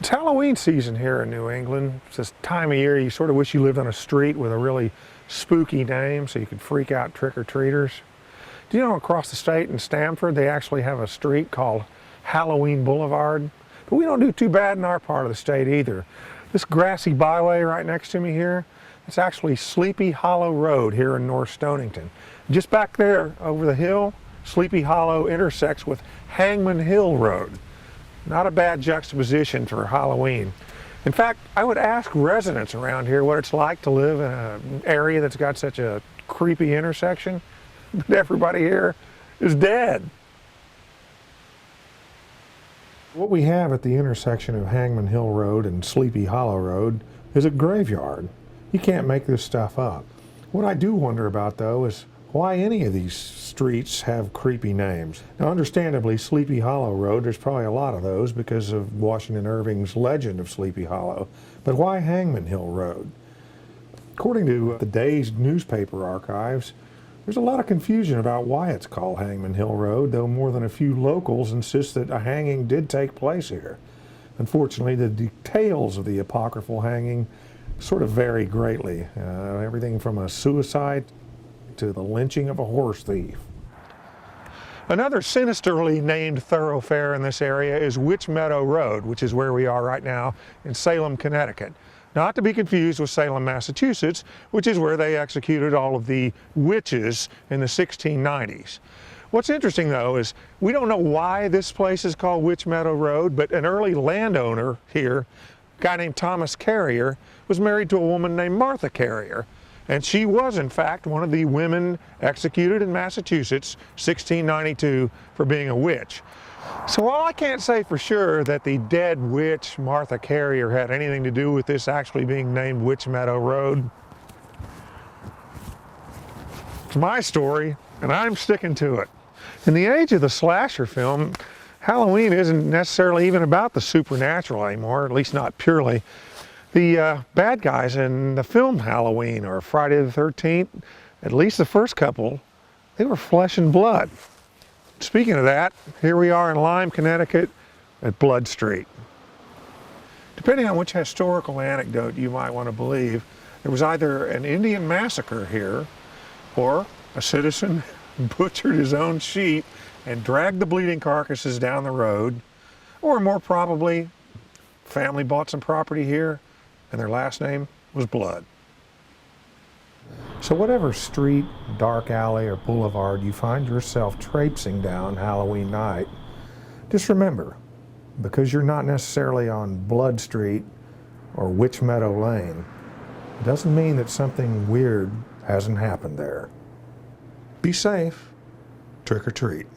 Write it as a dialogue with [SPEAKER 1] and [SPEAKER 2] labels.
[SPEAKER 1] It's Halloween season here in New England. It's this time of year you sort of wish you lived on a street with a really spooky name so you could freak out trick-or-treaters. Do you know across the state in Stamford they actually have a street called Halloween Boulevard? But we don't do too bad in our part of the state either. This grassy byway right next to me here, it's actually Sleepy Hollow Road here in North Stonington. Just back there over the hill, Sleepy Hollow intersects with Hangman Hill Road. Not a bad juxtaposition for Halloween. In fact, I would ask residents around here what it's like to live in an area that's got such a creepy intersection, but everybody here is dead. What we have at the intersection of Hangman Hill Road and Sleepy Hollow Road is a graveyard. You can't make this stuff up. What I do wonder about, though, is why any of these streets have creepy names. Now, understandably, Sleepy Hollow Road, there's probably a lot of those because of Washington Irving's legend of Sleepy Hollow. But why Hangman Hill Road? According to the day's newspaper archives, there's a lot of confusion about why it's called Hangman Hill Road, though more than a few locals insist that a hanging did take place here. Unfortunately, the details of the apocryphal hanging sort of vary greatly. Everything from a suicide to the lynching of a horse thief. Another sinisterly named thoroughfare in this area is Meadow Road, which is where we are right now in Salem, Connecticut. Not to be confused with Salem, Massachusetts, which is where they executed all of the witches in the 1690s. What's interesting, though, is we don't know why this place is called Meadow Road, but an early landowner here, a guy named Thomas Carrier, was married to a woman named Martha Carrier. And she was, in fact, one of the women executed in Massachusetts, 1692, for being a witch. So while I can't say for sure that the dead witch Martha Carrier had anything to do with this actually being named Meadow Road, it's my story, and I'm sticking to it. In the age of the slasher film, Halloween isn't necessarily even about the supernatural anymore, at least not purely. The bad guys in the film Halloween or Friday the 13th, at least the first couple, they were flesh and blood. Speaking of that, here we are in Lyme, Connecticut at Blood Street. Depending on which historical anecdote you might want to believe, there was either an Indian massacre here or a citizen butchered his own sheep and dragged the bleeding carcasses down the road, or more probably, family bought some property here and their last name was Blood. So whatever street, dark alley, or boulevard you find yourself traipsing down Halloween night, just remember, because you're not necessarily on Blood Street or Meadow Lane, doesn't mean that something weird hasn't happened there. Be safe, trick or treat.